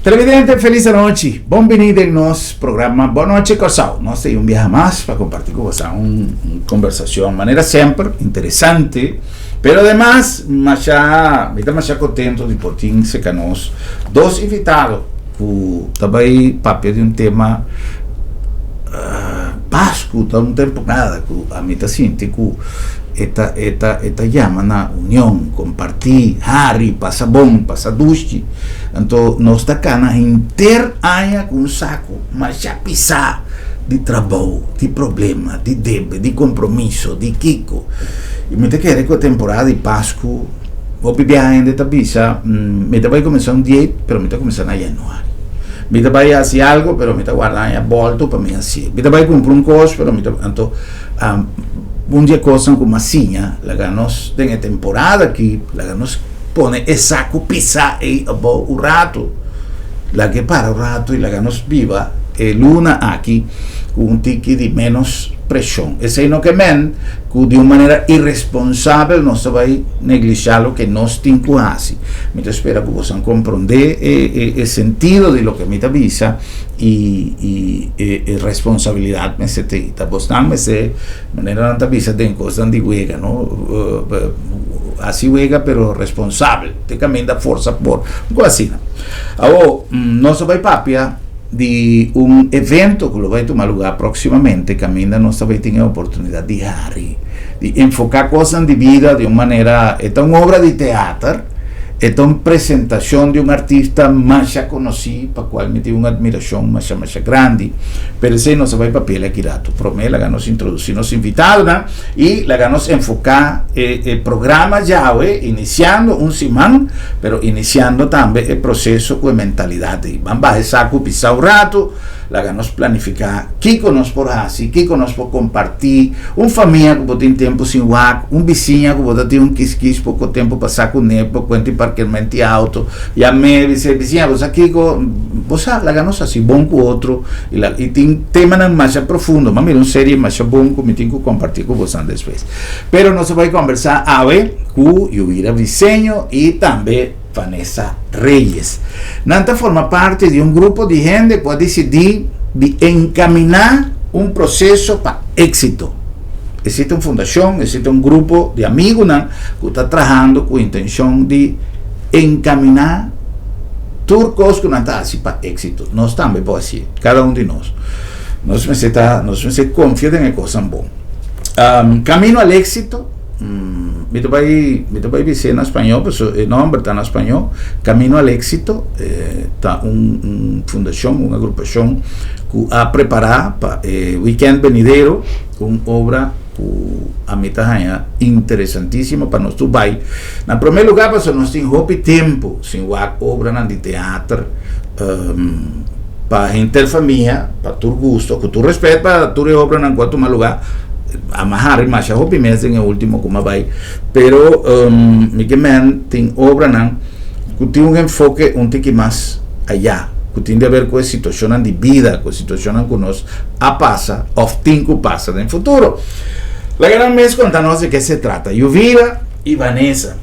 Televidente, feliz noche. Bienvenido en nuestro programa Boa Noche Casal. Nós temos viaje más para compartir con vosotros una conversación de manera siempre interesante, pero además, estamos contentos de poder ser conosco dos invitados que também papel de tema básico, há tempo nada, que a mim está sentindo esta llama na união, compartir, hari, passa bom, passa duste. Então, nós está cana inteira com um saco, mas já pisar de trabalho, de problema, de débito, de compromisso, de kiko. E me quer que a temporada de Páscoa, o bebê ainda está bisa, me vai começar um dia, pero me está começando em janeiro. Me vai fazer algo, pero me está guardando a volta para mim assim. Me vai comprar um coisa, pero me está, então, um dia coisa como assim, lá nós tem a temporada aqui, lá nós põe esse saco pisar e o rato, lá que para o rato e lá nós viva e luna aqui com um tique de menos pressão. Esse aí não que men, que de uma maneira irresponsável nós vai negligenciar o que nós temos que fazer. Me espero que vocês compreendam o sentido de lo que me avisa e responsabilidade me se trata. Vos não me se maneira não avisa tem coisas de juega, não? Assim juega, pero responsável. Tem que dar força por coisa assim. Agora, nós vai papia de un evento que lo vai tomar lugar proximamente, que ainda nós também temos a oportunidade de enfocar coisas de vida de uma maneira, é uma obra de teatro, é uma apresentação de um artista mais conhecido, para o qual me tenho uma admiração mais grande, pero isso nós vai papel aqui rato, promete, lá nós introduzir nos invitados, e lá nós enfocar o programa já, iniciando um semana, pero iniciando também o processo com a mentalidade, vamos baixar saco, pisar o rato, lá nós planificar, que nós por fazer, que nós por compartir, família que pode ter tempo sem WhatsApp, vizinho que pode ter quis pouco tempo passar com ele, por conta de parqueamento alto, e a mim, vizinha, você aqui, você lá nós assim, bom com o outro, e tem tema mais profundo, mas uma série mais bom que me tenho que compartir com vocês depois. Pero nós vamos conversar com Yuvira Vicenho e também Vanessa Reyes. Nanta forma parte de um grupo de gente que pode decidir de encaminar um processo para êxito. Existe uma fundação, existe um grupo de amigos que está trabalhando com a intenção de encaminar turcos que não está assim para êxito. Nós também podemos ser, cada um de nós. Nós se confiamos em coisas boas. Camino ao êxito. Me vai dizer em espanhol, mas o nome está em espanhol. Camino ao Éxito, está uma fundação, uma agrupação que a preparar para o weekend venideiro com obra que a mim está interessantíssima para nós Dubai. Em primeiro lugar, porque nós temos tempo sem obra de teatro, para gente família, para tu gosto, que tu respeita, para tu obra em qualquer lugar. Amarrar mais a roupa mesmo em o último como vai, pero Miguel tem obra que tem um enfoque tique mais allá, que tem a ver com a situação de vida, com a situação que nós passa, ou tem que passa no futuro. La gran mês conta-nos de que se trata. Yuvira e Vanessa.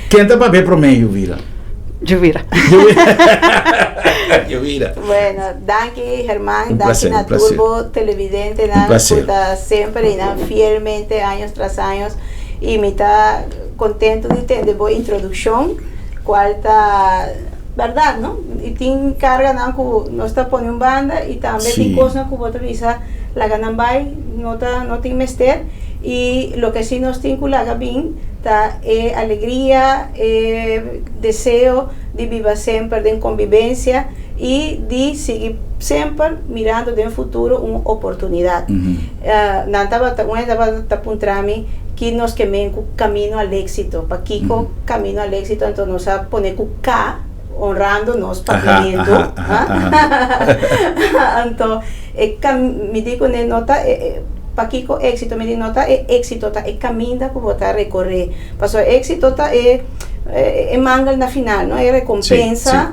Quem está para ver para mim, Yuvira? Yuvira. Yuvira. Bueno, danke Germán, danke na Turbo Televidente, escuta sempre e fielmente años tras años e me está contento de ter boa introdução, qual está verdade, não? E tem carga não que nós está pondo banda e também tem coisa que você visa lá ganham vai, não tem mestre e lo que sim nós tem que lá bem tá é alegria, é desejo de viver sempre em convivência e de seguir sempre mirando no futuro uma oportunidade. Não estava apontando que nós queremos caminho ao êxito, para Kiko caminho ao êxito, então nós vamos poner com K honrando nos pagamento. Então, me digo na nota para Kiko éxito, me digo nota é éxito, tá é caminho que vou recorrer. Passou éxito tá é manga na final, não é recompensa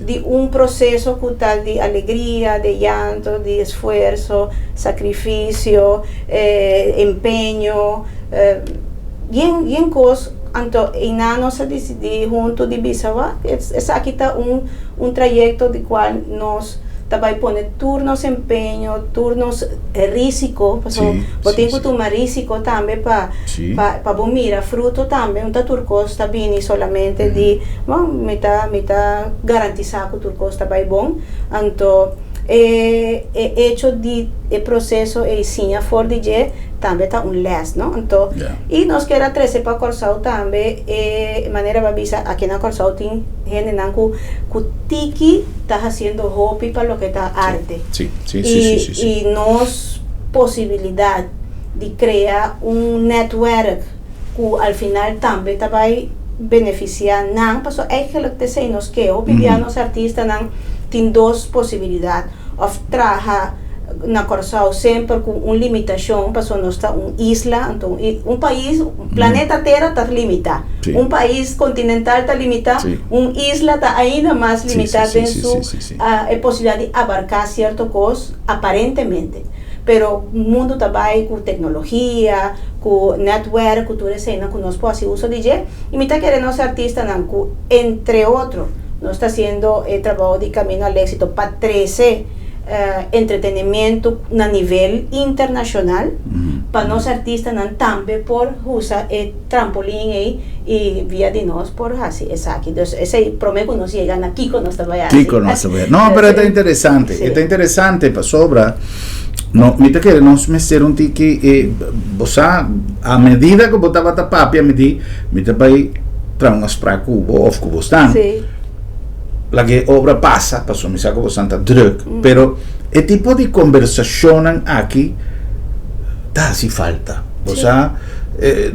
de um processo que tá de alegria, de llanto, de esforço, sacrifício, empenho, bien coisas Então, e na nossa decidir junto de Bissau, essa aqui está trayecto de qual nós também põe turnos empenho, turnos risco, porque tem que tomar risco também para mirar fruto também, não turcos está bem solamente de, me tá garantizar que o turcos está bem bom, então hecho de processo e sim a for DJ também está les, não? Então, e nós queremos trazer para Corsau também, maneira babisa aqui na Corsau tem gente que tiki está fazendo hobby para lo que está arte. Sí. E nós possibilidade de criar network que al final também vai beneficiar não, porque eigenlijk te sei nós que o os artistas não tem duas possibilidades, of trabalhar na Corsau sempre com limitação, porque nós está isla, então país, planeta Terra está limitado, país continental está limitado, isla está ainda mais limitado em sua possibilidade de abarcar certas coisas aparentemente. Pero o mundo trabalha com tecnologia, com network, cultura cena, que nós podemos usar DJ, e me está querendo os artistas, entre outros, nós está fazendo trabalho de caminho ao êxito para 13 entretenimento a nível internacional, para nós artistas também por usar trampolim e via de nós por assim, exacto. Então, esse prometo que nós chegamos aqui com nós trabalhamos. No, pero está interesante para sobra. No, mita que nós meser um tiki a medida que botava a papia mita vai tra umas praku of que bostan. La que obra passou me saco bastante druk, pero el tipo de conversación aquí hace falta, o sea,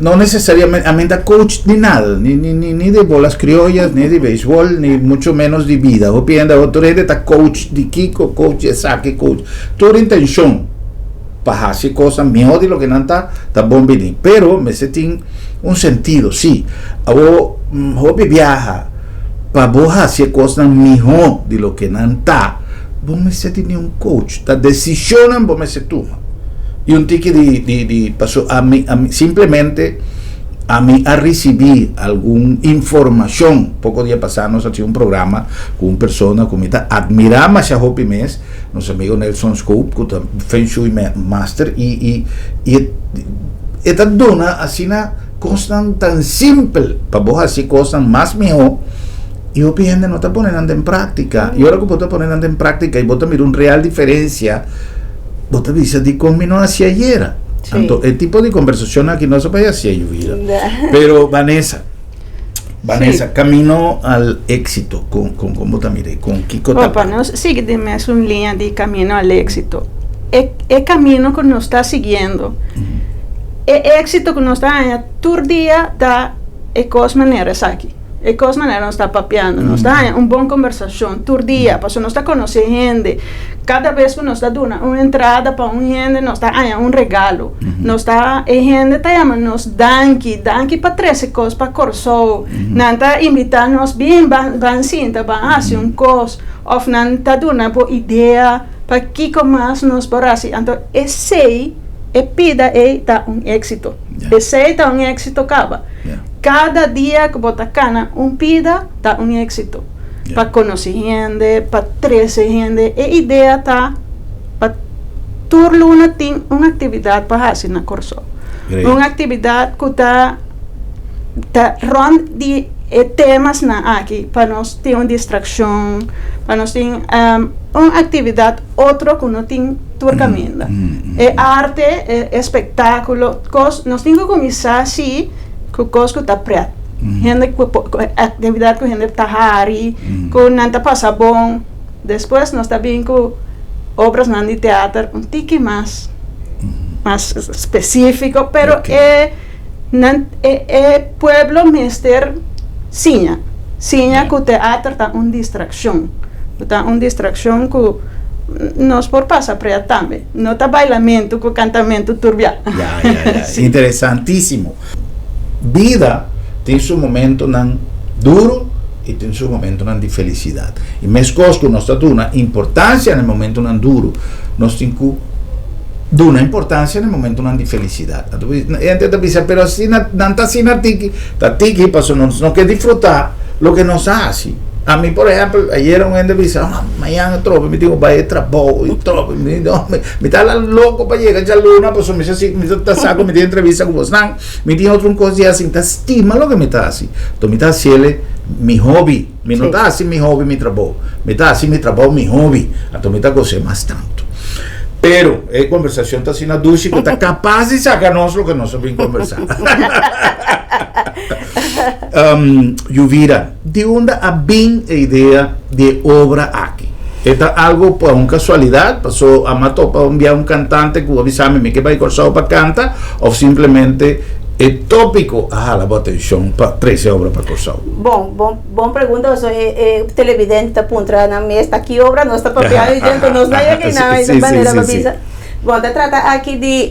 no necesariamente coach ni nada, ni de bolas criollas, ni de béisbol, ni mucho menos de vida, o pienda otro está coach de Kiko, coach de saque, coach, toda intención para hacer cosas mejor de lo que no está bom bien, pero me tiene un sentido, sí, o viaja para vos hacer cosas mejor de lo que no está, vos me tiene un coach, la decisión vos me se toma. Y un tiki de pasó a mí simplemente a recibir alguna información. Poco día pasado nos hacía un programa con una persona que me admiramos a Hopi Mes, nuestro amigo Nelson Scoop, que es Feng Shui Master, y esta dona así una cosa tan simple para vos hacer cosas más mejor. Y vos no está poniendo en práctica. Y ahora que vos estás poniendo en práctica y vos te miras una real diferencia, vos te dices de cómo hacia ayer. Entonces, el tipo de conversación aquí no se puede hacer lluvia. Pero Vanessa, camino al éxito con cómo te miré, con Kiko Tapano. Sí, dime es una línea de camino al éxito. El camino que nos está siguiendo, el éxito que nos está todo el día da cosas maneras aquí. E cosas maneiras nos está papeando, nos dá uma boa conversação todo dia, para nós está conhecendo gente. Cada vez que nós está dando uma entrada para gente, nos dá um regalo. Nos dá gente tá chamando nos danke para 13 coisas para Corsau. Não está invitando nos bem, van sinta, van fazer coisa, ou não está dando uma boa ideia para que mais nos porase. Então, esse pida tá éxito. Esse tá éxito acaba. Cada dia que bota cana, pida tá éxito. Para conhecer gente, para trazer gente, a ideia tá para todo mundo tem uma atividade para fazer na Corsau. Uma atividade que tá rond de temas na aqui, para nós ter uma distração, para nós ter uma atividade outra que não tem todo caminho. É arte, é espetáculo, nós temos que começar assim, com coisas que está preto. Atividade que a gente está hari, que não está passa bom. Depois nós está bem com obras de teatro, tique mais específico, pero é pueblo mister sinha que o teatro está uma distração. Está uma distração que nós por passar para também. Não está bailamento com cantamento turbia. Interessantíssimo. Vida tem seu momento duro e tem seu momento de felicidade. E mesmo que nós temos uma importância no momento duro, nós temos que de una importancia en el momento de felicidad. Entonces te dice, pero si no está sin tiki, pasó no que disfrutar lo que nos hace. A mí, por ejemplo, ayer un gente dice, mañana trope, me digo, vaya trabajo, y trope, me está loco para llegar a la luna, pues me está saco, me tiene entrevista con vos, me tiene otro cosa así, te estima lo que me está así. Entonces me está haciendo mi hobby, me no está así mi hobby, mi trabajo, me está así mi trabajo, mi hobby, entonces me está cosa más tanto. Pero a conversação está assim na ducha que está capaz de sacarnos lo que nós vamos conversar. Yuvira, de onde a bem a ideia de obra aqui? É algo por uma casualidade? Passou a matou para enviar um cantante que avisar-me que vai cursar para cantar ou simplesmente é tópico? La atenção para 13 obras para cursar. Bom pergunta. Eu sou televidente, puntra na minha está aqui obra, não está papiando e dentro não está aqui nada de maneira babisa. Bom, se trata aqui de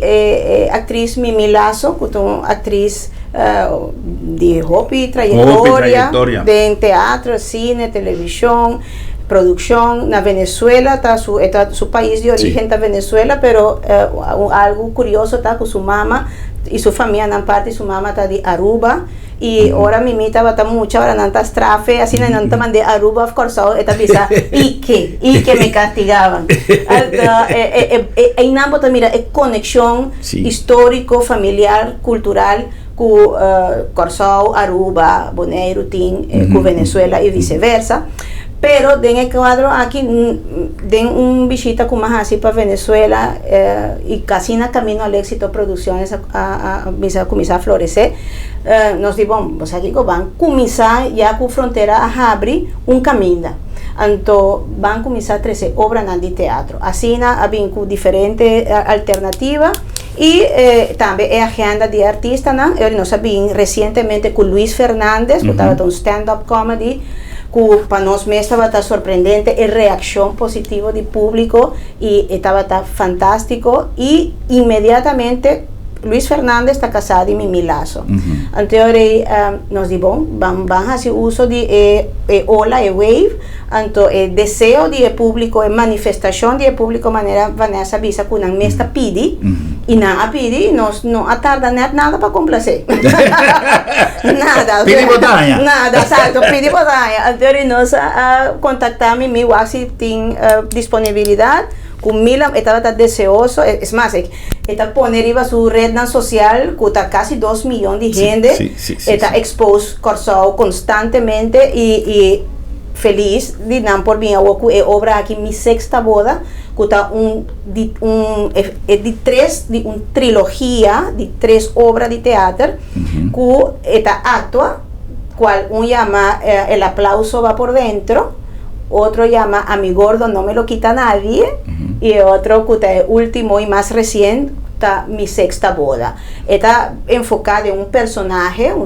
atriz Mimi Lasso, que é uma atriz de hobby, trajetória, em teatro, cine, televisão, produção na Venezuela, está su país de origem está Venezuela, pero algo curioso está com sua mama e sua família na parte, sua mama está de Aruba e agora Mimi estava mucho, ahora não está estrafe, assim não está mandando Aruba, of course, esta visa e que me castigavam. Em Nambo mira, é conexão histórico, familiar, cultural com Corsão, Aruba, Bonaire, Tim, com Venezuela e vice-versa. Pero en el cuadro aquí den un visita como más así para Venezuela y casi na camino al éxito producciones a começar a florescer. Nos digo, pues aquí van começar ya con frontera a abrir un camino. Então van começar a 13 obras de teatro. Assim há com diferente alternativa e também a agenda de artista, né? Eu não sabia recentemente com Luis Fernandes, que estava um stand-up comedy. Para nós mesmo estava surpreendente a reação positiva do público e estava fantástico e imediatamente Luis Fernandes está casado e Mimi Lasso. Então nós dizemos, vamos fazer uso de ola e wave, então desejo de público, manifestação de público, maneira Vanessa visa que não me está pedi e não pedi, nós não tarda nada para complacer. Nada. Pedi botanha. Nada, exato, pedi botanha. Então nós contactamos Mimi, se tem disponibilidade. Com Mila estava deseoso, é mais, está poner iba su red social, que está casi 2 milhões de gente, está expuesto constantemente e feliz de não por mim, a obra aqui, minha sexta boda, que está de uma trilogia de 3 obras de teatro, que está actua, qual chama El aplauso va por dentro, otro llama A mi gordo no me lo quita nadie, y otro que es último y más reciente, está Mi sexta boda. Está enfocada en un personaje, una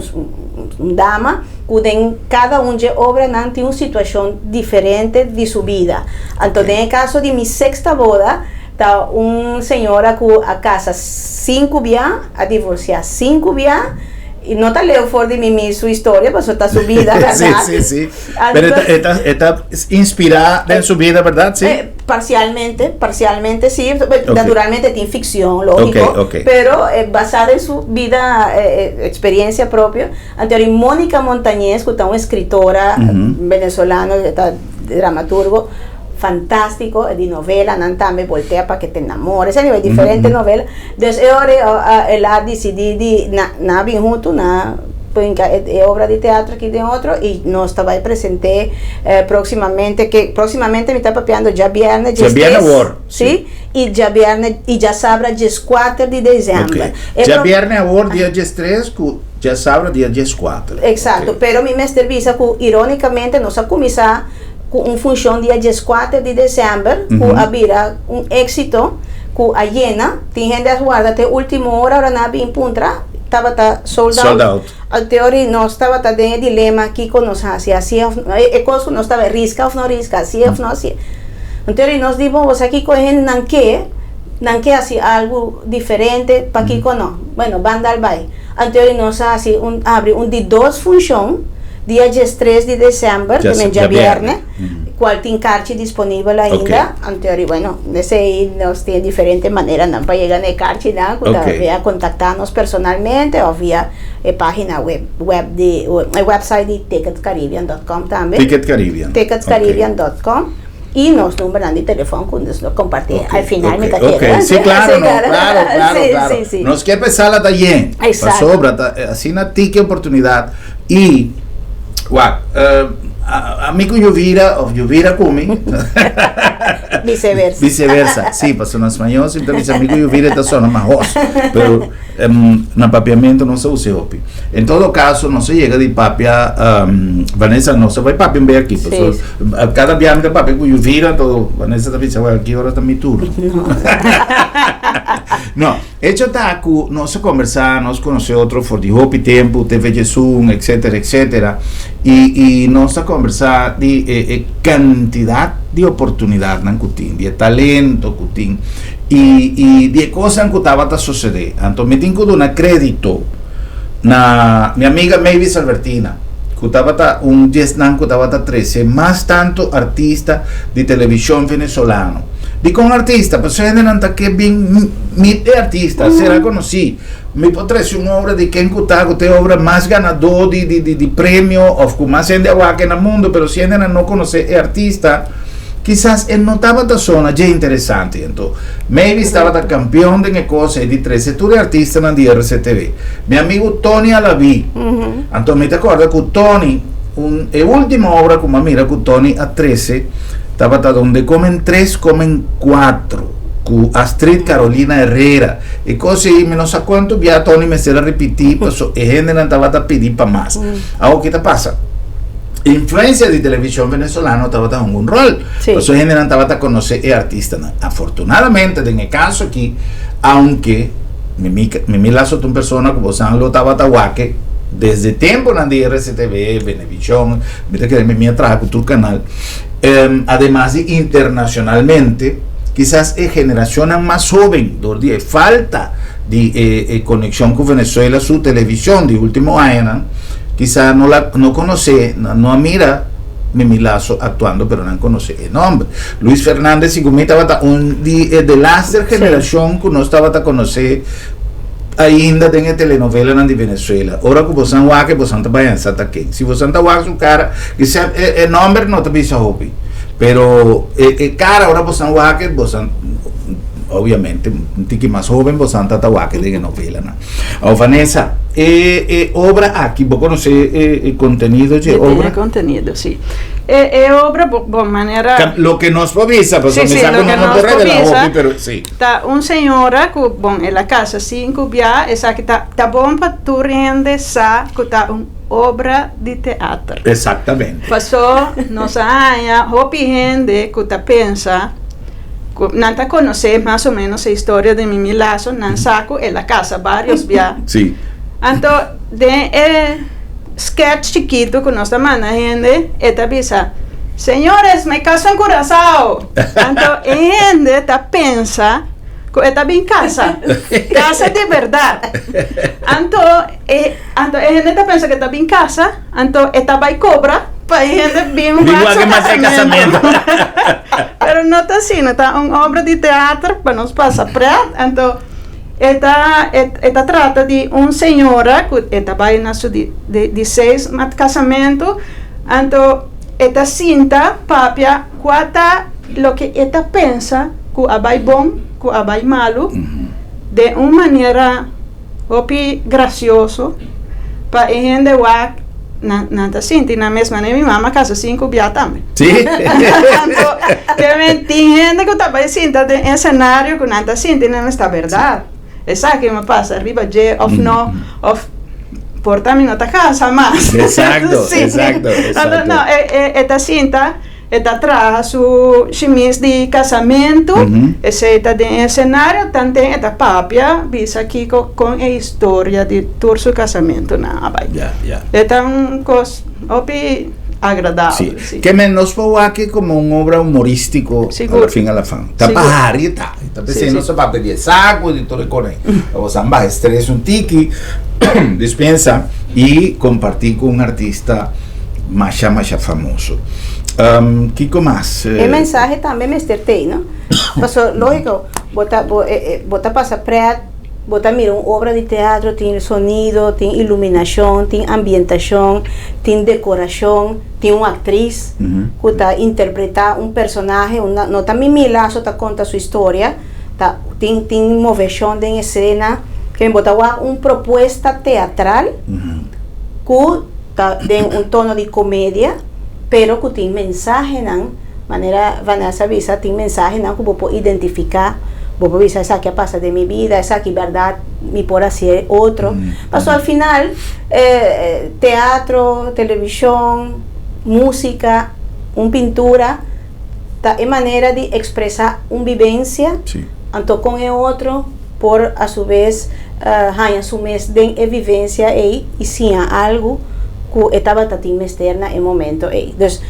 dama, que en cada una de obras tiene una situación diferente de su vida. Entonces, en el caso de Mi sexta boda, está una señora que a casa 5 días, a divorciar 5 días, y no te leo for de Mimi su historia, pues está su vida, ¿verdad? Sí. Pero está inspirada en su vida, ¿verdad? Sí. Parcialmente sí. Naturalmente tiene ficción, lógico. Pero basada en su vida, experiencia propia. Anterior, Mónica Montañez, que es una escritora venezolana, dramaturgo, fantástico, de novela, también voltea para que te enamores, a nivel diferente novela. Entonces, ella decidió na bien junto, obra de teatro aquí de otro, y nos estaba presente próximamente me está papeando ya viernes, sí, y ya viernes, y ya sabrá 4 de diciembre. Ya viernes ahora, dia 3, ya sabrá dia 4. Exacto, pero mi servicio que irónicamente nos ha comenzado com função dia 4 de dezembro, que havia éxito, que a llena, tem gente aguarda até última hora, agora na bem puntra, estava sold out. A teoria não estava dentro dilema aqui com nós, assim, é coisa que não estava risca ou não risca, assim ou não assim. A teoria nós dizemos aqui com gente não quer assim algo diferente para aqui com nós. Bueno, banda vai. A teoria nós assim abre de 2 funções dia 3 de dezembro, também dia viernes, qual tem carte disponível ainda. Então, bueno, nesse aí nós temos diferentes maneiras para chegar na carte, via contactar-nos personalmente ou via a página website de ticketscaribbean.com também. Ticketscaribbean.com. E nós número de telefone que nos compartilhamos al final me queda. Sí, claro, claro. Sí. Nos quer pensar lá também. Exacto. Sobra, assim na tique oportunidade. E, amigo Yuvira comigo. Viceversa. Sí, pasó en español, siempre mis amigos Yuvira está solo más host. Pero en papiamento no se usa hopi. En todo caso, no se llega de papia, Vanessa no se va a papia en aquí. Sí. Cada viaje de papia con Yuvira, todo, Vanessa también se va aquí, ahora está mi turno. No, hecho está que nos conversar, nos conoce otro for the hopi tiempo, TV Zoom, etcétera. Y nos a conversar de cantidad de oportunidad en Cutín, de talento Cutín y de cosas que estaba a suceder. Entonces me tengo de un crédito na mi amiga Mavis Albertina, que estaba un 10 que estaba 13, más tanto artista de televisión venezolano. Dico un artista, pues se nanta que bien mi artista, será conocido. Me potrese una obra de Ken Kutago, te obra más ganador de premio, o más gente agua que en el mundo, pero si no conoce el artista, quizás él no estaba en zona ya interesante. Entonces, maybe estaba campeón de cosas de 13, tú eres artista en la RCTV. Mi amigo Tony Alaví, entonces me te acuerdas que Tony, la última obra como mira que Tony a 13, estaba donde comen 3, comen 4. Con Astrid Carolina Herrera. Y cosas, menos a cuánto, ya Tony me se la repetí, pues gente no estaba a pedir para más. Ahora, ¿qué te pasa? Influencia de televisión venezolana estaba en un rol. Sí. Pues gente no estaba a conocer el artista. Afortunadamente, en el caso aquí, aunque me lazo una persona como San lo estaba Tahuaque, desde tiempo en la RCTV, Venevisión, mira que me trajo tu canal, además de internacionalmente, quizás generación más joven, donde falta de conexión con Venezuela, su televisión de último año, quizás no conoce, no mira Mimi Lazo actuando, pero no conoce el nombre. Luis Fernández y Gumi estaba de la generación que no estaba a conocer ainda tem telenovela na de Venezuela. Ora que você não que você não vai pensar aqui. Se você não vai su cara, que se nome não te bisa hobby. Pero cara ora você não vai que você obviamente um tique mais jovem você não tá que de novela, né? O Vanessa, obra aqui, vou conhecer contenido de obra. Contenido, sí. Obra por manera. Lo que nos avisa, pues sí, lo que nos avisa, pero sí. Está una señora que en la casa 5 ya, esa que está bom para tu rende sa que está una obra de teatro. Exactamente. Pasó nos años, hopi gente que está pensa nanta conocer más o menos la historia de Mimi Lazo, nan saco en la casa varios ya. Sí. Entonces de sketch chiquito que nos manda gente, esta avisa, señores, me caso en Curazao. Entonces, gente está pensa que está bien casa de verdad. Entonces, gente está pensa que está bien casa, entonces esta va y cobra, para gente bien un casamiento. Pero no está así, no está una obra de teatro, para nos pasa entonces, esta trata de una señora que esta va en su de 6 casamiento, entonces esta cinta papia cuata lo que esta pensa que abai bom, que abai malo, de una manera opi gracioso para gente wa nanta cinta y na mesma mi mamá casa 5 ya también. Sí. Entonces, gente que está cinta de escenario que nanta cinta y no está verdad. Exacto, que me pasa arriba J of no of por también otra casa más. Exacto, sí. exacto. No, esta cinta esta traja su chemise de casamento, esta de escenario, también esta papia visa aquí con la historia de todo su casamento. Esta un cosa agradable. Sí. Sí. Que menos fue aquí como una obra humorístico al fin a la fan. Está pajarita, está pensando se va a pedir saco y todo con él. O sea, estrés un tiki, dispensa y compartir con un artista más famoso. Kiko más. El mensaje también me estertei, ¿no? Paso, lógico, bota pasa pré, bota mira una obra de teatro, tiene sonido, tiene iluminación, tiene ambientación, tiene decoración, tiene una actriz que está interpreta un personaje, no también milazo ta conta su historia, tiene moveción de escena, que bota una propuesta teatral que tiene un tono de comedia, pero que tiene mensaje, manera Vanessa visa, tiene mensaje que puedo identificar. Vos avisa, esa que pasa de mi vida, esa que verdad me por hacer otro. Pasó al final, teatro, televisión, música, pintura, es manera de expresar una vivencia, tanto con el otro, por a su vez, a su mes de vivencia y si hay algo que estaba tan externa en momento. Entonces,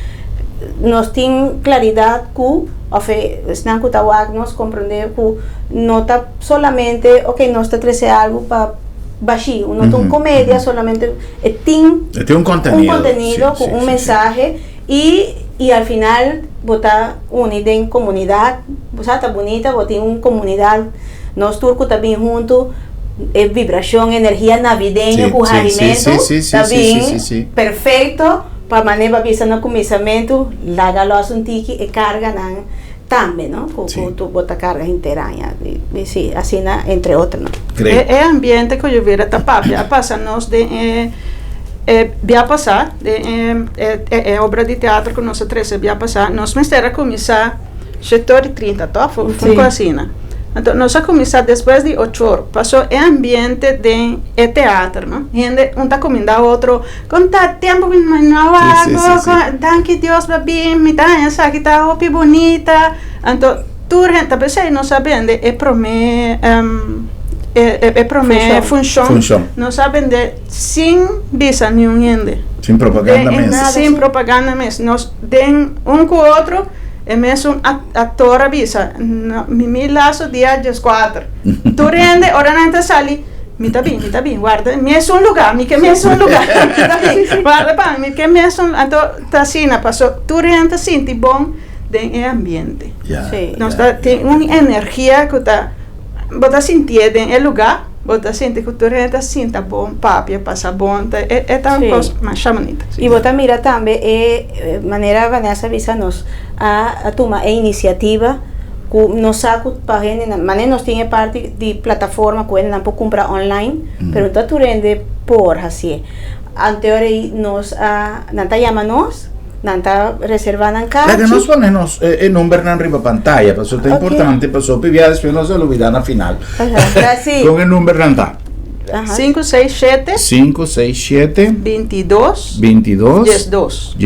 nos tiene claridad que nos comprender que no está solamente, no está crece algo para baixar, no está una comedia, solamente tiene un contenido con un mensaje y al final está unida en comunidad, está bonita, tiene una comunidad, nos turcos también juntos, vibración, energía navideña, con alimento, también perfecto. Para manejar no começamento, lá galos um tiki e carga também, não? Com tu bota carga inteira, sim, assim entre outros, não. É ambiente que eu vira tapar, já passa nós de já passar é obra de teatro que nós três já passar, nós mestra começar 7h30, tá? Foi assim, né? Então, nós a começar depois de 8 horas. Passou o ambiente de teatro, não? Gente, um está comendo a outro, com tanto tempo que não há água, danke Deus, babi, me dá essa que está opi bonita. Então, tudo gente, pensei, não sabendo, função. Não sabendo, sem visa nenhum gente. Sem propaganda mesmo. Sem propaganda mesmo. Nós, de com o outro, é mesmo ator avisa, mi laço dia 4. Tu rende, ora não te sali, me tá bem, guarda, me é um lugar, me é um lugar, guarda para me que é então tá assim, passou, tu rende sente bom de ambiente. Nós tem uma energia que tá, bota sentir de lugar. Bota sente que tu rende sinta bom, papia passa bom, é tão coisa mais bonita. E bota mira também maneira Vanessa avisa nos a tomar a iniciativa que nos saco para gente, maneira nós tinha parte de plataforma que não pode comprar online, pero tu rende por assim. Anterior nos nanta llama nos nanta reservar en casa. Que nos ponemos el número en arriba pantalla, pues eso es importante, pues eso pivia después no se lo olvidan al final. Con el número nanta. 567 22 10 2.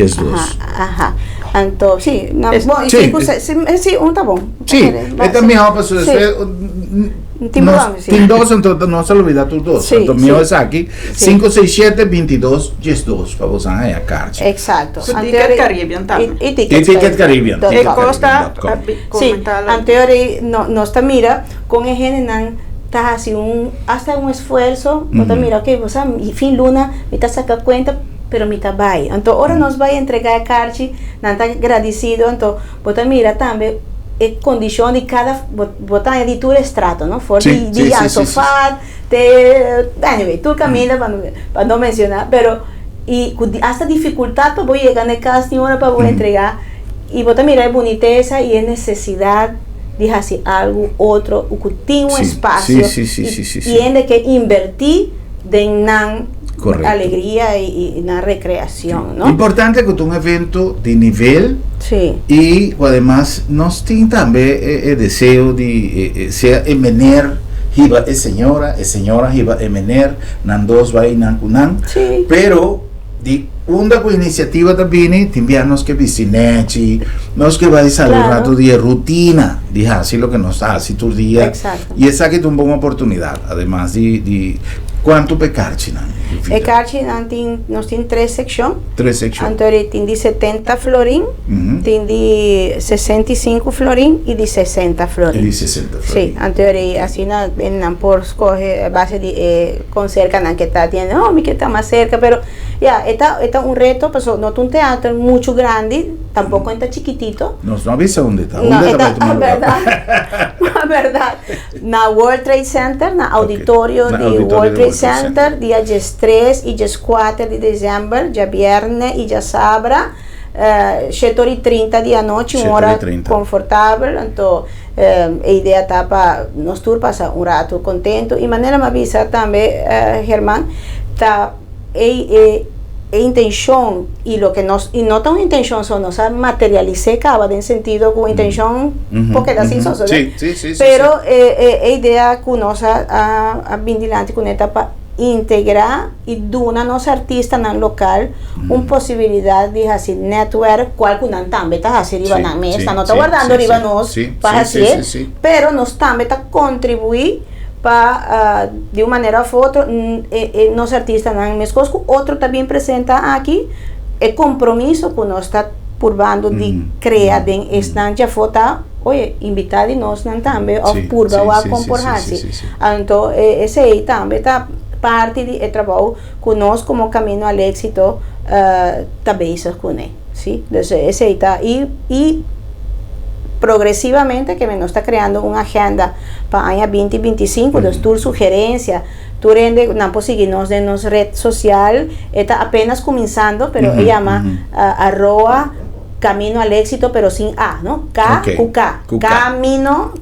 Ajá. Entonces, sí, no, sí, un tabón. Sí, esta es mi hija, pues Team 2, entonces no se lo olvida tus dos. Entonces mío es aquí, 567 22 10 para vos a carta. Exacto. Ticket Caribbean también. Y Ticket Caribbean. Costa, sí, anterior no está mira, con el general está así hasta un esfuerzo, no está mira, ok, vos a fin luna, me está saca cuenta, pero me está vai. Entonces ahora nos va a entregar a Carchi, no está agradecido, entonces vos mira también condición de cada botar editura estrato, ¿no? For de sofá, anyway, tú caminas para no mencionar, pero y hasta dificultad para voy a llegar a casa ni hora para voy a entregar y botar mira es boniteza y es necesidad de hacer algo otro, que tiene un espacio y en que invertir de nan alegría y una recreación, ¿no? Importante que tú un evento de nivel y además nos tiene también el deseo de sea emener hiba señora hiba emener nan dos va y nan kunan pero de una iniciativa también timbianos que vicineci nos que va a salir un rato de rutina de así lo que nos hace tu día y esa que tuvo una oportunidad además de ¿cuánto pecarchi? Pecarchi nos tiene tres secciones. Entonces tiene 70 florín, tiene 65 florín y de 60 florín. Sí, entonces así en por escoge base de con cerca que está tiene, me queda más cerca, pero Esta un reto, pues no es un teatro mucho grande, tampoco está chiquitito. No avisa dónde está. No, verdad. Na World Trade Center, na auditorio de World Trade Center, dia 3 e 4 de dezembro, dia viernes e dia sábado, 7h30 da noite, uma hora confortável. Então, a ideia está para nós todos passar um rato contento. E maneira me avisa também, Germán, tá a intenção e lo que nós e não tão intenção só nós materializar acaba em sentido com intenção porque assim só sí, pero a ideia que nós a vindilante com esta para integrar e donar nos artistas no local uma possibilidade de fazer network qual que não também está fazendo riba na mesa não está guardando riba nós para fazer pero nós também está contribuir para de uma maneira ou outra nos artistas na mesa outro também apresenta aqui é compromisso que nós está purvando de criar em estante foto oye, invitar e nós também ao purva ou a comportar-se então esse aí também está parte do trabalho que nós como caminho ao êxito também isso com ele sim esse aí está e progressivamente que nos está criando uma agenda para o ano 2025 dos tour sugerência tu rende não pode seguir-nos em nossa rede social está apenas começando pero llama Camino al Éxito, pero sin A, ¿no? Camino,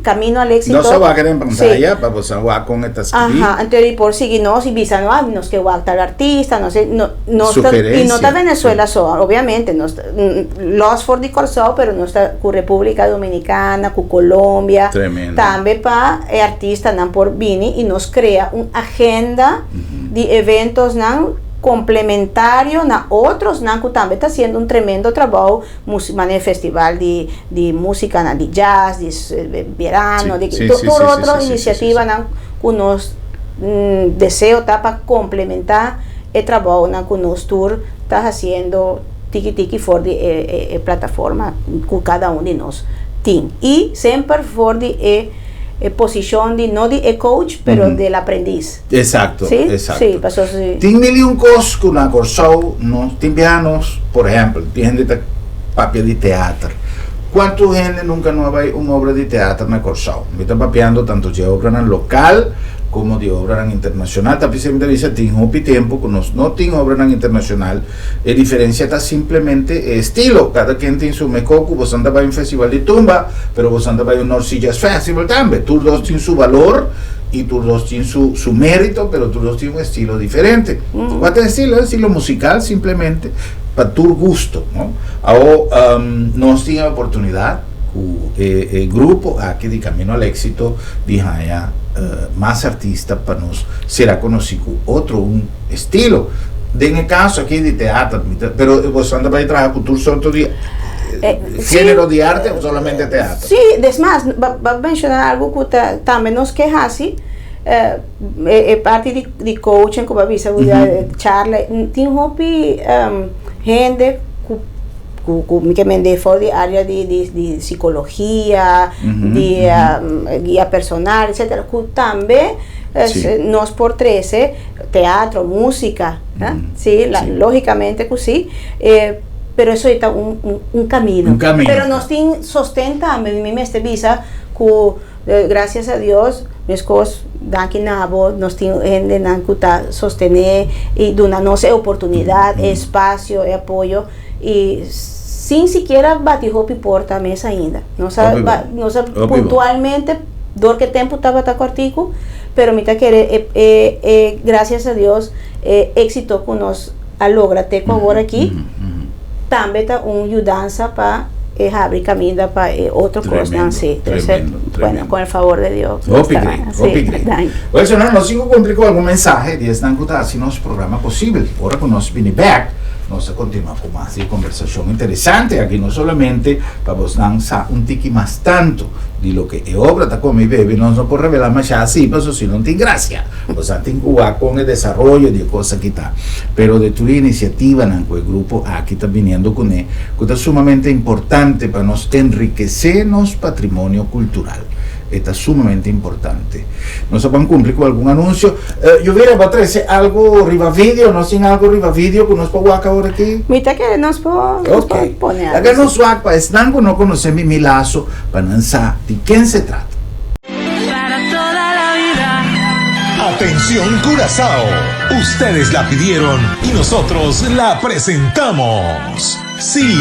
Camino al Éxito. No se va a quedar en pantalla para pues jugar con estas entonces por seguirnos y visando, nos que guardar el artista, no sé, no sugerencia. Y no está Venezuela solo, obviamente, no está, los for the Corsao, pero no está con República Dominicana, con Colombia. Tremendo. También para artistas, no por Vini, y nos crea una agenda de eventos, ¿no? Complementario na outros que também está sendo tremendo trabalho festival de música de jazz de verano toda outra iniciativa que nós deseo tá para complementar o trabalho que nós tour está fazendo tiki for de plataforma que cada de nós tem e sempre for de posición de no de coach pero del aprendiz. Exacto, ¿sí? Exacto. Sí, pasó así. Tiene mil y un cosas con la Corsao, no tiene pianos, por ejemplo, tiene gente papel de teatro. ¿Cuánta gente nunca no va a una obra de teatro en la Corsao? Me está papeando tanto de obra en local como de obra en internacional. También siempre dice tiene un tiempo que no tiene obra en internacional. La diferencia está simplemente estilo. Cada quien tiene su mecoco. Vos anda para un festival de tumba, pero vos anda para un North Sea Jazz Festival también. Todos dos tienen su valor y todos dos tienen su mérito, pero todos dos tienen un estilo diferente. ¿Cuál es el estilo? El estilo musical simplemente para tu gusto, ¿no? Ahora nos tiene la oportunidad el grupo aquí de Camino al Éxito de haya más artistas para nos será conocido otro un estilo en el caso aquí de teatro pero vos anda para trabajar con tu solo de género de arte o solamente teatro es más va a mencionar algo que también nos queja así parte de coaching como avisa charla tiene gente que me de for de área de psicología, de guía personal, etcétera, que también nos por 13 teatro, música, sí, lógicamente que sí, pero eso está un camino. Pero nos sostenta, me visa que gracias a Dios mis cosas dan que nabo nos tienen gente que sostener y darnos oportunidad, espacio, apoyo y sin siquiera batihopi porta a mesa ainda. Nós pontualmente, dor que tempo estava a cortico, pero me querer graças a Deus éxito que nós logra ter agora aqui, também está ajudança para abrir caminho para outra coisa, bueno, com o favor de Deus. Bueno, senhor, nós vamos cumprir com algum mensagem de esta assim nosso programa possível. Agora que nós vamos back, nós continuamos com mais conversação interessante aqui, não somente para vos lançar tiki mais tanto de lo que é obra está com mi bebê, nós não podemos revelar mais assim, mas se não tem graça, nós temos que jugar com o desenvolvimento de coisas que está, pero de toda iniciativa o grupo aqui está vindo com que está sumamente importante para nós enriquecer nosso patrimônio cultural. está sumamente importante. No se pueden cumplir con algún anuncio. Yo hubiera para traerse algo Riva Video, no sin algo Riva Video que nos puedo ahora aquí. Mita que nos puedo poner. La que nos suac para esnango no conocer mi lazo para lanzar de quién se trata. Atención Curazao, ustedes la pidieron y nosotros la presentamos. Sí,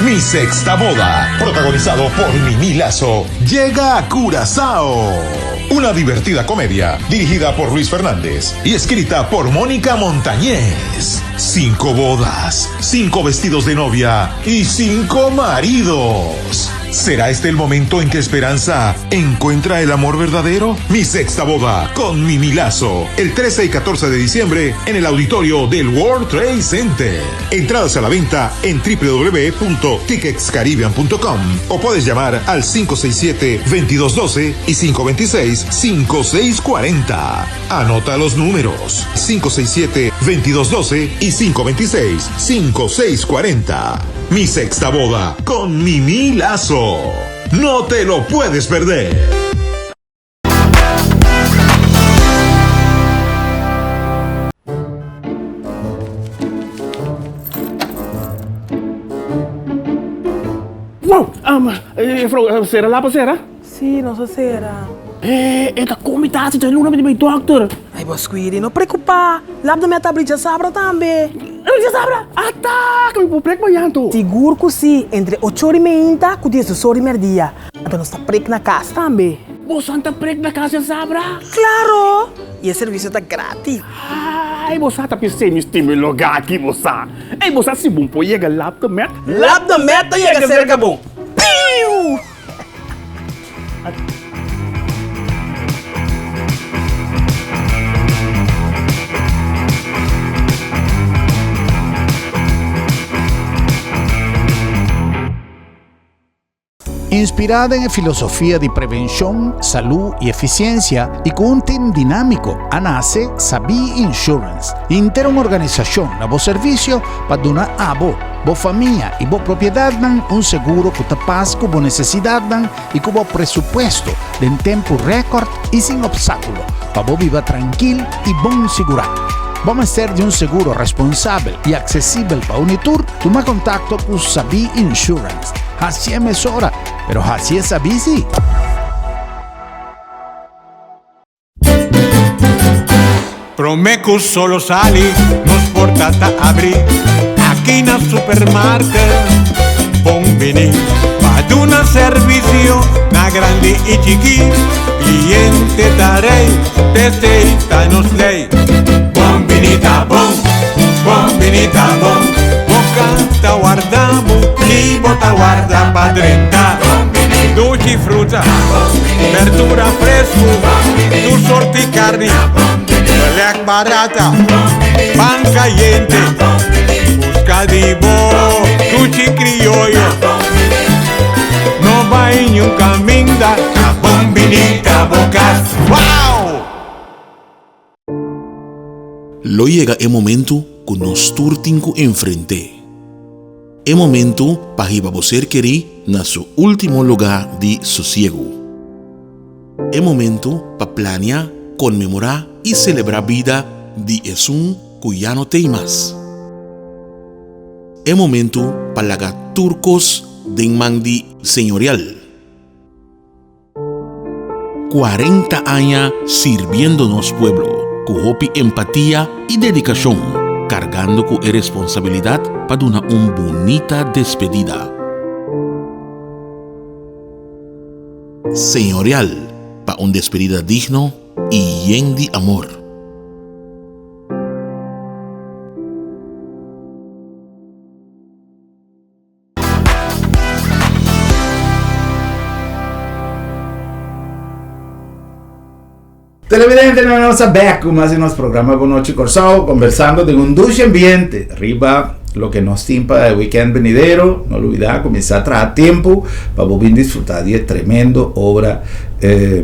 Mi Sexta Boda, protagonizado por Mimi Lazo, llega a Curazao. Una divertida comedia dirigida por Luis Fernández y escrita por Mónica Montañez. 5 bodas, 5 vestidos de novia y 5 maridos. ¿Será este el momento en que Esperanza encuentra el amor verdadero? Mi Sexta Boda con Mimi Lazo, el 13 y 14 de diciembre en el auditorio del World Trade Center. Entradas a la venta en www.ticketscaribbean.com o puedes llamar al 567-2212 y 526-5640. Anota los números: 567-2212 y 526-5640. Mi Sexta Boda con Mimi Lazo. No te lo puedes perder. Wow, será lá para será? Sim, não se será. Esta comitada tem luna de meu doctor. Ai, Bosquiri, não preocupa. Lá da minha tablita sabra também. Já sabra? Ataca, me prek banhando. Seguro que sim, entre 8h30 e 10h dia. Então nós está prek na casa também. Você está prek na casa sabra? Claro! E o serviço está grátis. Ai, você está pensando neste meu lugar aqui, você. Ei, você se bom pode chegar lá da meta. Lá da meta chega cerca bom. Piu! Inspirada en filosofía de prevención, salud y eficiencia y con un team dinámico, nace Sabi Insurance, inter una organización a vos servicio para donar a vos familia y vos propiedad un seguro que te pasa con vos necesidad y con vos presupuesto en tiempo récord y sin obstáculo para vos vivir tranquilo y bon segurado. Vamos a ser de un seguro responsable y accesible para Unitur. Toma contacto con Sabi Insurance. Así es hora, pero así es Sabi sí. Promeco solo sali, nos portata abri. Aquí na supermarket, bombini. Para una servicio, na grande y chiqui. Cliente darei, testeita nos lei. Bombinita bom, bombinita bom. Boca ta guardamos y bota guarda pa 30. Dolce fruta, verdura fresco, tu sorti carne, lec barata, pan caliente, busca di bo, tuchi criollo. No va en un camino da bombinita bocas. ¡Wow! Lo llega el momento que nos turtinco enfrente. El momento para que você querer na su último lugar de sosiego. El momento para planear, conmemorar y celebrar vida de Jesús que ya no tem más. El momento para lagar turcos de mandi señorial. 40 años sirviéndonos pueblo, con hopi empatía y dedicación, cargando con responsabilidad para una bonita despedida. Señorial, para una despedida digno y lleno de amor. Televidente, non nos becco más en los programas con Noche Corsao, conversando de un dulce ambiente, arriba lo que nos timpa el weekend venidero, no olvidar comenzar a traer tiempo para poder disfrutar de tremendo obra de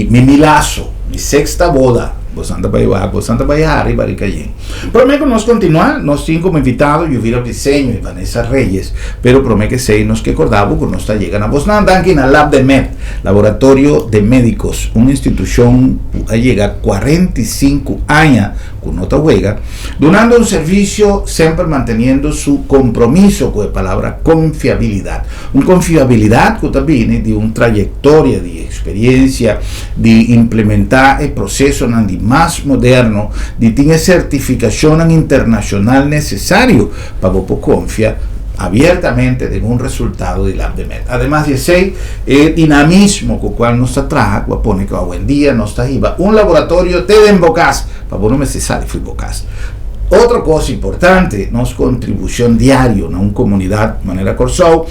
Mimi Lazo, Mi Sexta Boda, Bosanta Paiva, Bosanta Paiari, Baricayen. Prometo nos continuar, nos tienen como invitado Yuvira Briceño y Vanessa Reyes, pero prometo que sei nos que acordamos que nos llegan a Bosnan, Dankin a Lab de Med, Laboratorio de Médicos, una institución a llegar 45 años con nota huelga, donando un servicio siempre manteniendo su compromiso con la palabra confiabilidad. Una confiabilidad que también de una trayectoria, de experiencia, de implementar el proceso más moderno, de tener certificación internacional necesario para poder confiar abiertamente de un resultado de Lab de Med. Además de ese dinamismo con el cual nos atrae, que pone que hoy en día nos trae un laboratorio de embocas, para no necesariamente fui bocas. Otra cosa importante, nuestra contribución diaria a una comunidad de manera Corsau,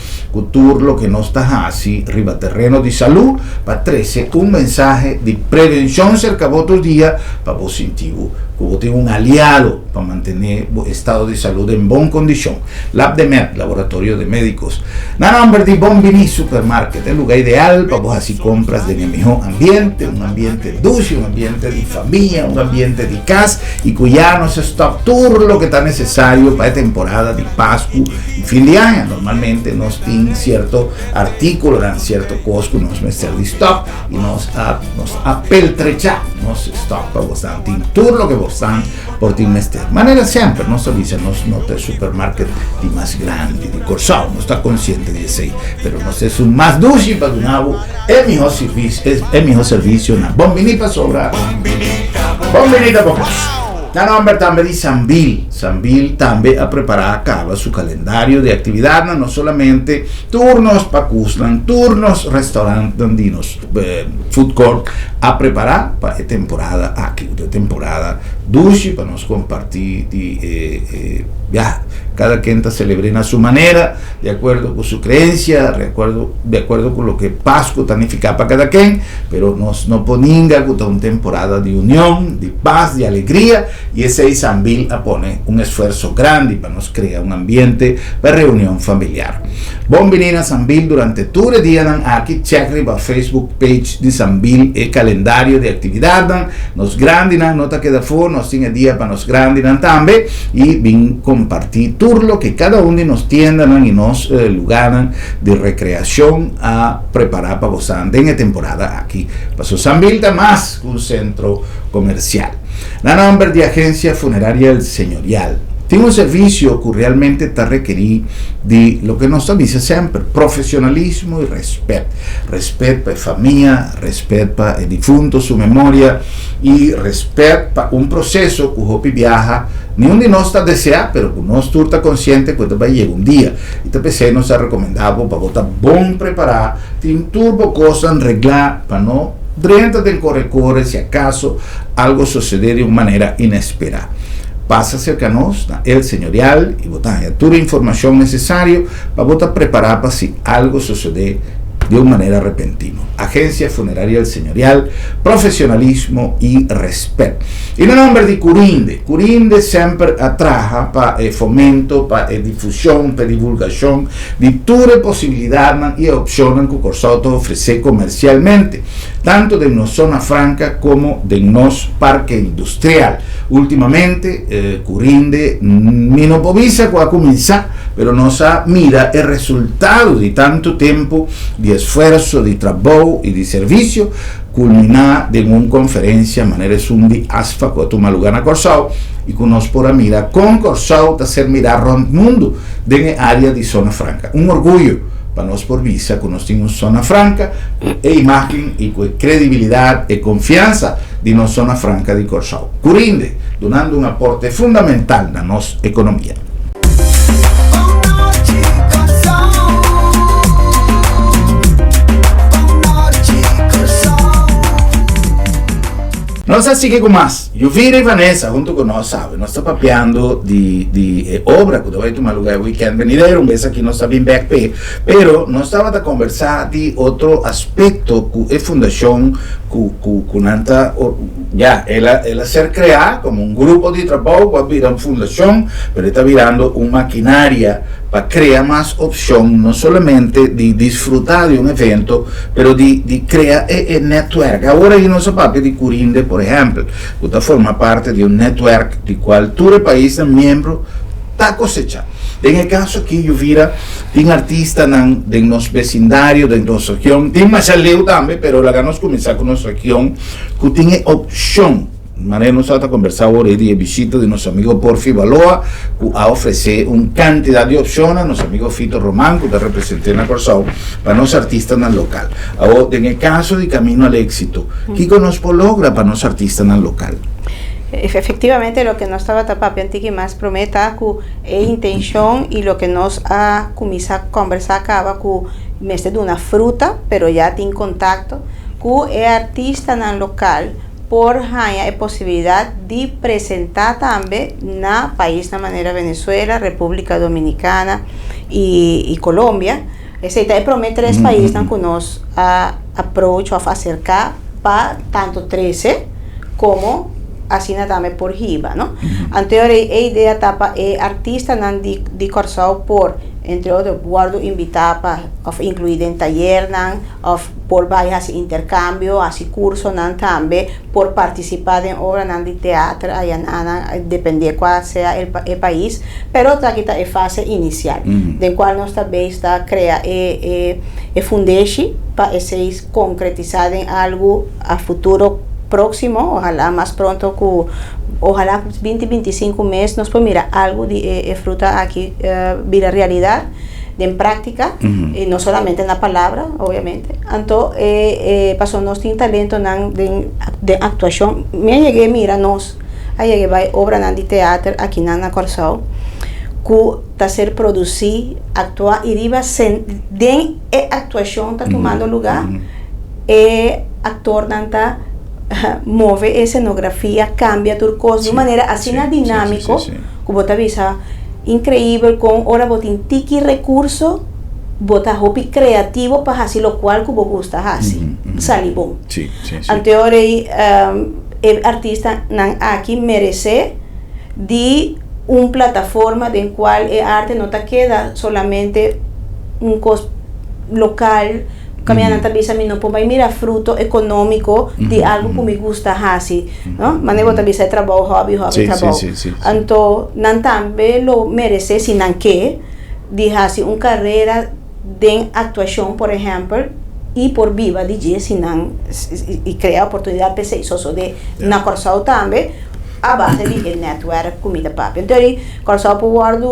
lo que nos está así, riba terreno de salud, para traer un mensaje de prevención cerca de otros días, para positivo, como tengo un aliado para mantener el estado de salud en buena condición. Lab de Med, Laboratorio de Médicos. Nombre de Bombini Supermarket, el lugar ideal para vos así compras de mi mejor ambiente, un ambiente dulce, un ambiente de familia, un ambiente de casa, y cuya nos stock tour lo que está necesario para la temporada de Pascua y fin de año. Normalmente nos tienen cierto artículo, dan cierto costo, nos meten de stock y nos apeltrecha, nos stock para vos dan tour lo que vos dan por ti mester. Manera siempre, no se dice, no te supermarket de más grande, de Corsau, no está consciente de ese, pero no es un más dulce para un abo, es mejor servicio, una bombinita sobra, bombinita pocas. La nombre también de Sambil. Sambil también ha preparado acaba su calendario de actividad, no solamente turnos para Cuslan, turnos restaurantes andinos, food court, a preparar para temporada aquí, de temporada dulce para nos compartir cada quien está celebrando a su manera, de acuerdo con su creencia, de acuerdo con lo que Pascua significa para cada quien, pero nos no poninga con una temporada de unión, de paz, de alegría, y ese Sambil pone un esfuerzo grande para nos crear un ambiente para reunión familiar. Bienvenido a Sambil durante todo el día, aquí check la Facebook page de Sambil, el calendario de actividad, nos grandes, no te queda fuera, nos tiene día para nos grandes también, y bien compartir lo que cada uno de nos tiendan y nos lugaran de recreación a preparar para vos en la temporada aquí. Pasó Sambil más un centro comercial. La nombre de Agencia Funeraria El Señorial tiene un servicio que realmente está requerido de lo que nos avisa siempre: profesionalismo y respeto. Respeto para la familia, respeto para el difunto, su memoria, y respeto para un proceso que Hopi viaja. Ni un de nos está deseado, pero que no está consciente que va a llegar un día. Y te PC nos ha recomendado para estar bien preparado, sin turbo cosas arreglar, para no dentro del corre si acaso algo sucede de una manera inesperada. Pasa cerca a nos, El Señorial, y botar toda la información necesaria para estar preparado para si algo sucede de una manera repentina. Agencia Funeraria El Señorial, profesionalismo y respeto. Y el nombre de Curinde siempre atraja para el fomento, para la difusión, para la divulgación de todas las posibilidades y opciones que Corsau ofrece comercialmente, tanto de una zona franca como de nos parque industrial. Últimamente, Curinde no povisa a comenzar, pero nos mira el resultado de tanto tiempo de esfuerzo, de trabajo y de servicio, culminar en una conferencia manera de asfa que toma lugar en Corsau, y que nos por mira con Corsau de hacer mirar el mundo en la área de zona franca. Un orgullo para nos por visa que nos tenemos zona franca e imagen y credibilidad y confianza de nuestra zona franca de Corsau. Curinde, donando un aporte fundamental a nuestra economía. Nos sigue con más. Yuvira y Vanessa, junto con nosotros, sabe, nos está papeando de obra que va a tomar lugar el weekend venidero, un vez aquí no está bien back, pero nos estaba a conversar de otro aspecto que es fundación ya, ela ser creada como un grupo de trabajo, va a virar una fundación, pero está virando una maquinaria para crear más opción, no solamente de disfrutar de un evento, pero de crear el network. Ahora en nuestro papel de Curinde, por ejemplo, usted forma parte de un network de cual todo el país es miembro, está cosechando. En el caso aquí yo vira, tiene artistas de nuestro vecindario, de nuestra región, tiene más aleo también, pero la ganamos comenzar con nuestra región, que tiene opción. María nos ha conversado ahora de visita de nuestro amigo Porfi Baloa, que ha ofrecido una cantidad de opciones a nuestro amigo Fito Román, que está representando a Corsao, para los artistas en el local. Ahora, en el caso de Camino al Éxito, ¿qué nos logra para los artistas en el local? Efectivamente, lo que nos estaba tapando que más prometa que es intención y lo que nos ha comenzado a conversar acaba con de una fruta, pero ya tiene contacto que es artista en el local por haya posibilidad de presentar también en el país de manera Venezuela, República Dominicana y Colombia. Ese promete tres países que nos approach o acercar para tanto 13 como así también por Hiba, ¿no? Anterior idea tapa artista de Corsao por entre otros guardo invitar para incluir en taller por varias intercambio así curso también por participar en obras de teatro depende cuál sea el país, pero aquí está en fase inicial de cual nos también está crea fundación para ser concretizado en algo a futuro próximo, ojalá más pronto, ojalá 20-25 meses nos puede mirar algo de fruta aquí, vida realidad, en práctica, no solamente en la palabra, obviamente. Entonces, pasó nos tiene talento de actuación. Me llegué, mira, llegué a obra de teatro aquí en Corsao, que está ser producir, actuar y diva de actuación está tomando lugar, actor está move escenografía, cambia turcos de manera así dinámico, como te avisa, increíble, con ahora botín tiki recurso, bota hobby creativo para así lo cual como gusta así, salibón. Anterior el artista aquí merece de una plataforma de cual el arte no te queda solamente un cos local. Caminando también no puedo mira fruto económico de algo que me gusta así, ¿no? Manejo también de trabajo, hobby trabajo. Entonces, también lo merece sin que de así una carrera de actuación, por ejemplo, y por viva DJ y crea oportunidad para ser socio de na Corsao también a base de network comida papi. Entonces, Corsao puede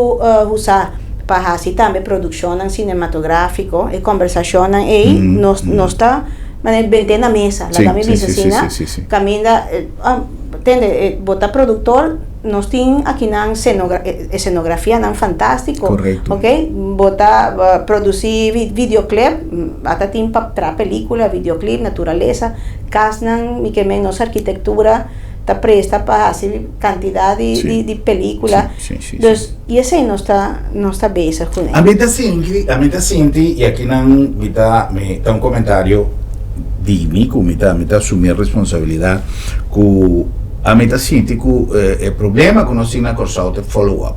usar para así también producción cinematográfico y conversación ahí nos está vente na mesa la dame vecina camina bota productor nos tiene aquí na escenografía nan fantástico. Correcto. Okay, bota producir videoclip hasta tiene para película videoclip naturaleza casnan y que menos arquitectura está presta para hacer cantidad de películas. Entonces, y ese no está besa con él. A mí está sinti, y aquí me da un comentario de mí, que me está asumir responsabilidad, que a mí está sinti que el problema que nos tiene Corsao es follow-up.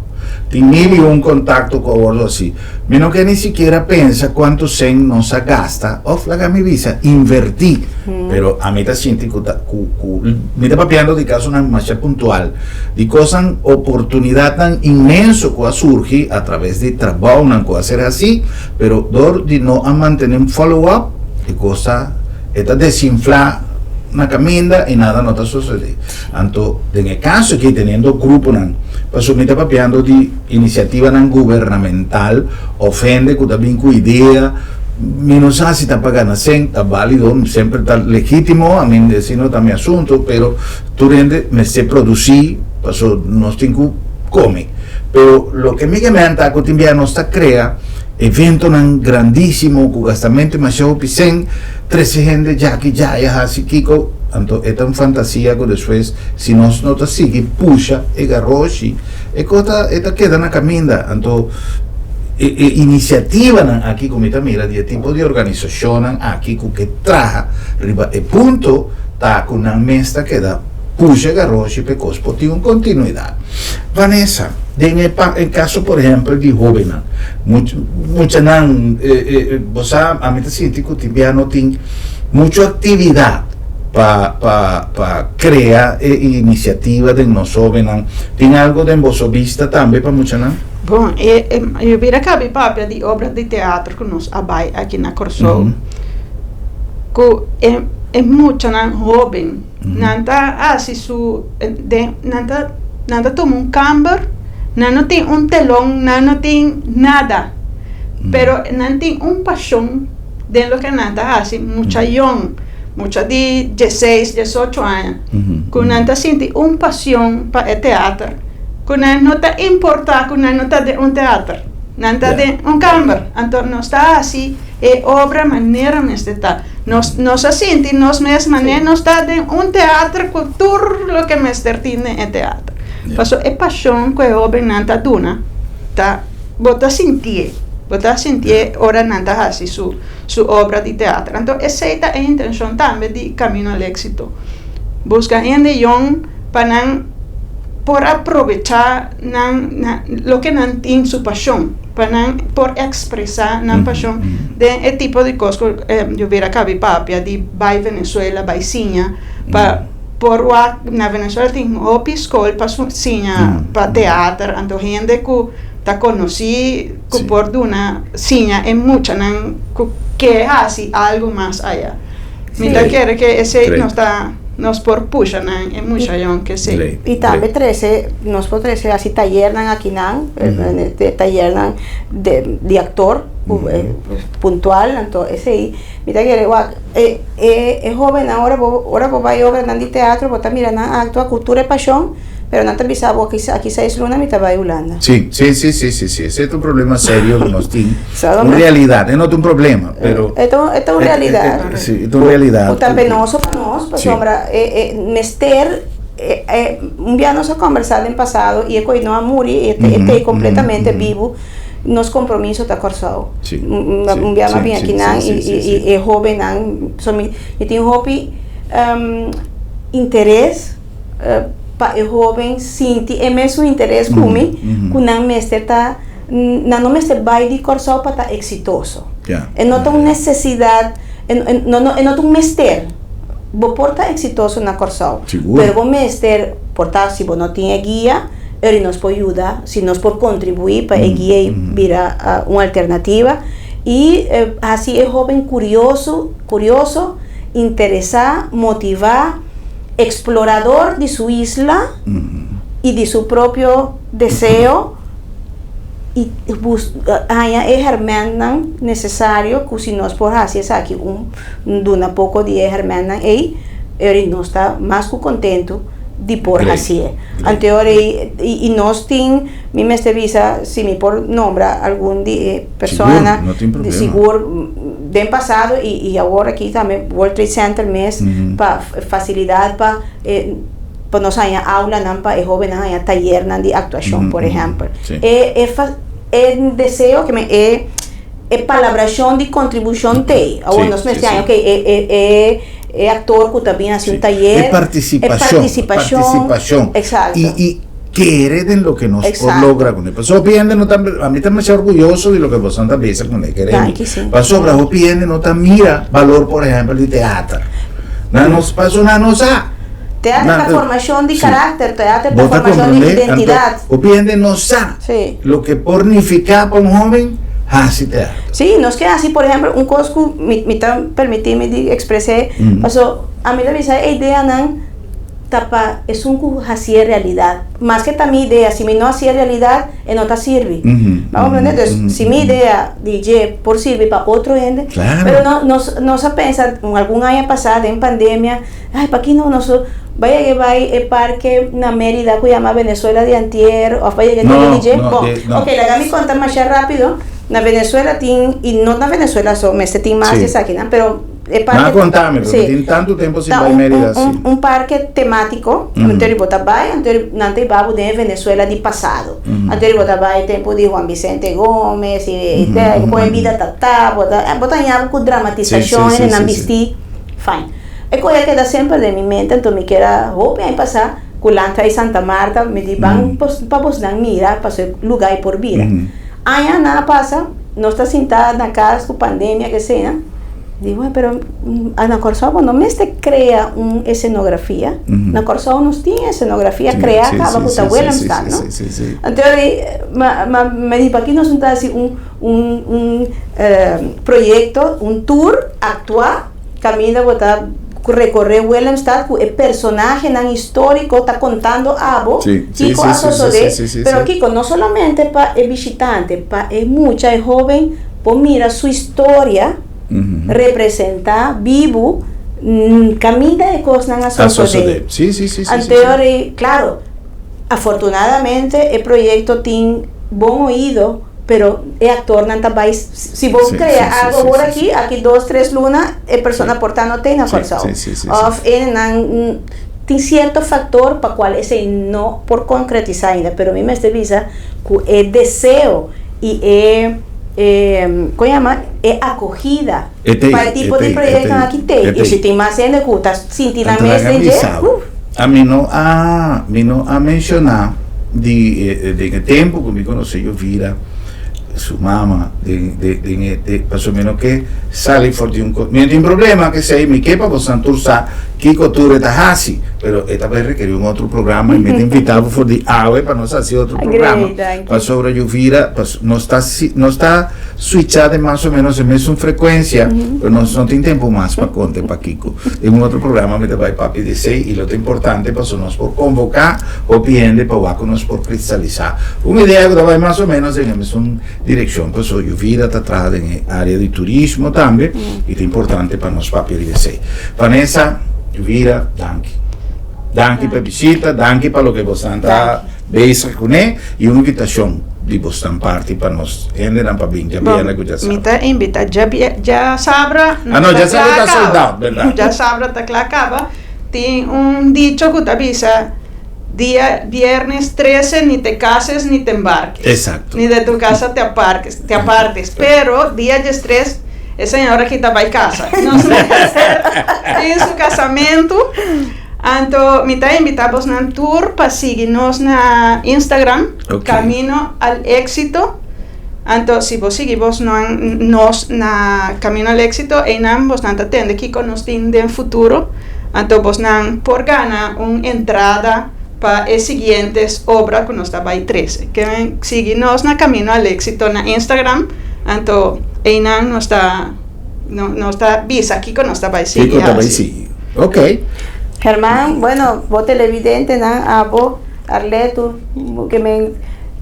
Tiene un contacto con bordo así, menos que ni siquiera piensa cuánto sen nos gasta, la mi visa, invertir, pero a mí te siento que me está papeando de caso una más puntual, de cosas, oportunidad tan inmenso que surge a través de trabajo, que hacer así, pero de no a mantener un follow-up, de cosa, esta desinflar una camina y nada no está sucediendo. Entonces, en el caso que teniendo grupo, pues me está papeando de iniciativa gubernamental, ofende que también con idea, menos si está pagando, está válido, siempre está legítimo, a mí decirlo también asunto, pero tú rende, me sé producir, pues no tengo come. Pero lo que me encanta cotidiano está crea evento grandísimo, con gastamento demasiado pisen, 13 gente ya así Kiko, entonces esta es fantasía que después si no te sigue, puxa, garroshi, esta queda en la camina, entonces iniciativa aquí como mira de tipo de organización aquí que traja el punto está con una mesta que da puxa garroche pe cospo tiene continuidad. Vanessa, en el caso por ejemplo de jóvenes, mucha nan a mí te siento que tibiano tiene mucha actividad para crear iniciativa de los jóvenes. ¿Tiene algo de vos vista también para mucha nan? Bom, eu vira cabe papel de obra de teatro que nós abai aqui na Corsol. Que é muito jovem, nanta assim nanta toma câmera, não tem telão, não tem nada, pero não tem paixão de lo que nanta assim, muita young, muita de 16, 18 anos, que nanta sente paixão para o teatro. Kuna não está importar, kuna não está de teatro, não está de câmera, então não está assim, é obra maneira mesmo está. Nós sente, nós mesmos maneira, não está de teatro, cultura, lo que mestre tem é teatro. Passo é paixão que a obra não está duna, tá? Bota sentir ora não está assim su obra de teatro. Então essa é a intenção também de caminho ao êxito. Busca gente young para não por aprovechar lo que não tem sua paixão, por expressar a paixão de tipo de coisas que eu vira cabe papia de vai Venezuela, vai Sinha, por na Venezuela tem escola para Sinha, para teatro, então gente que está conhecida por uma Sinha é muita que é assim algo mais allá. Então quero que esse não está nos por puxa é muito que sim. E também nós podemos ser assim taller aqui taller de actor puntual, então esse aí mira que é jovem agora vai obra de teatro, botar mira na actua cultura e paixão. Pero no te avisaba aquí se es una mitad de Holanda. Sí, ese es un problema serio que nos tiene. En realidad, no es un problema, pero... Esto es una realidad. Sí, es una realidad. O tan penoso para nosotros, pues, mester, un día nos ha conversado en pasado y es no a morir, y completamente vivo, nos compromisos está corsado. Un día más bien aquí, y joven, y tiene un hobby, interés, para o jovem sentir é mesmo interesse comigo que não mestre tá não mestre vai de corsal para estar exitoso não tem necessidade não tem mestre vou portar exitoso na corsal mas vou mestre portar se vou não tem guia ele nos pode ajudar se nos pode contribuir para a guia virar uma alternativa e assim é jovem curioso interessar motivar explorador de su isla y de su propio deseo y es hermano necesario que si nos por hacer aquí un poco de hermano él no está más que contento de por hacer anterior y nos tin mi me visa si me por nombra algún persona de seguro del pasado y ahora aquí también World Trade Center mes para facilidad para nos haya aula para jóvenes haya taller de actuación por ejemplo el deseo que me palabración de contribución te ahora nos me actor que también hace un taller participación exacto y que hereden lo que nos logra con él. Pasó piende no tan a mí también estoy orgulloso de lo que vos andas piensa con él queremos. Pasó bravo piende no tan mira valor por ejemplo de teatro. Nos pasó una nosa. Teatro es la formación de carácter, teatro es la formación de identidad. O piende no sa. Lo que pornifica para un joven así teatro. Sí, no es que así por ejemplo un cosco me permitirme de expresar pasó a mí la idea nan tapa es un así realidad más que también idea si mi no hacía realidad no te sirve vamos a entender si mi idea DJ por sirve para otro gente pero no se piensa en algún año pasado en pandemia ay para aquí no vaya que va el parque na Mérida que llama Venezuela de antier o vaya que DJ ok la gami contar más rápido na Venezuela y no na Venezuela me se tiene más esa aquí pero parque, contame, porque tiene tanto tiempo sin ir a Mérida. Un parque temático, anterior Botabay, anterior Babu de Venezuela de pasado. Anterior Botabay, tempo de Juan Vicente Gómez, y con vida tatá, botanhava com dramatização, en ambisti, fine. É coisa que dá sempre de minha mente, então me quero, vou bem passar, Culanta e Santa Marta, me di van para vos dar mira, para ser lugar por vida. Aí nada passa, nós está sentado na casa com pandemia que seja. Digo, pero na Corsol não me cria uma cenografia. Na Corsol não tinha cenografia criada, acaba com a abuela, não? Então, me digo, aqui nós estamos assim projeto, tour, actuar, caminho, botar recorrer Willemstad, o personagem histórico está contando algo, Kiko pero Kiko no solamente para el visitante, para mucha joven, pues mira su historia, representa vivo, camina de cosas a suceder. Anterior, claro, afortunadamente el proyecto tiene buen oído, pero el actor no está si vos creas algo por aquí 2-3 lunas, el persona portando tiene forzado. Tiene cierto factor para cual ese no por concretizar ainda, pero a mí me visa que el deseo y ¿cómo llama? Acogida para el tipo de proyecto aquí te y si te más en el cuta sintiendo a mí no a mencionar de tiempo que me conocí yo Vira su mamá de más o menos que sale fuerte un problema que sei mi quepa por santursa Kiko Ture Tajasi, pero esta vez requirió un otro programa y me invitado por de AWE para nos hacer otro programa para sobre Yuvira, pues no está switchada más o menos en mesma frecuencia, pero no tiene tiempo más para contar para Kiko. En un otro programa me va a papi de 6 y lo importante pasó nos por convocar o piende para nos por cristalizar. Una idea que va más o menos en una dirección, pues Yuvira está atrás en el área de turismo también y es importante para nos papi de 6. Vanessa, Yuvira, danke per visita, danke per lo che vostra veis con e una invitazione di vostra parte per nos endere un po' binja bene con già sabra. Invita già sabra. Già sabra sta soldato, verdad? Già sabra sta clacava. Tiene un dicho que te avisa día viernes 13 ni te cases ni te embarques. Exacto. Ni de tu casa te apartes, pero día 3 essa senhora que estava em casa, nós vamos fazer em seu casamento. Então, me está invitamos na tour para seguir-nos na Instagram, Camino al Éxito. Então, se você seguimos nós na Camino al Éxito, e não vos não atende aqui com nós no futuro. Então, vos não por ganhar uma entrada para as seguintes obras que nós está aí 13. Que seguir-nos na Camino al Éxito na Instagram. Então, Einan no está visa, Kiko no está para sí. Ok. Germán, bueno, vos televidente, vos, Arleto,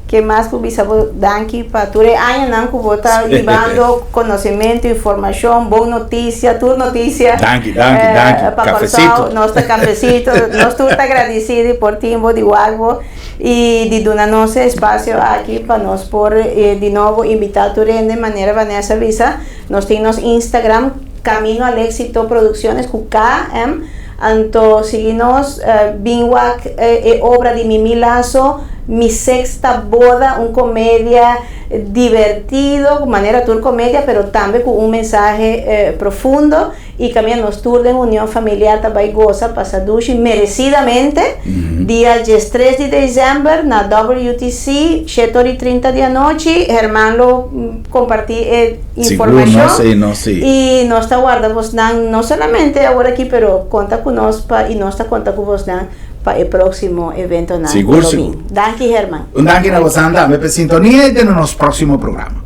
que más que visa danki para tu año nan que vos está llevando conocimiento, información, buena noticia, tu noticia. Danki. Cafecito. Nuestro cafecito, nosotros está agradecido por ti, vos de algo. Y de donarnos espacio aquí para nos por de nuevo invitar a tu de manera Vanessa Visa nos tenemos Instagram Camino al Éxito Producciones QKM anto seguimos Binwak obra de Mimi Lazo Mi Sexta Boda, una comedia divertido, manera tour comedia, pero también con un mensaje profundo y también nos tour de unión familiar también goza pasadushi merecidamente día 3 de diciembre na WTC 7:30 de la noche. Germán lo compartí información y nos está guardando no solamente ahora aquí pero cuenta con nosotros y nos está contando con vos para el próximo evento. Seguro. Danke, Germán. Un danke a vos, anda, me sintonía y en nuestro próximo programa.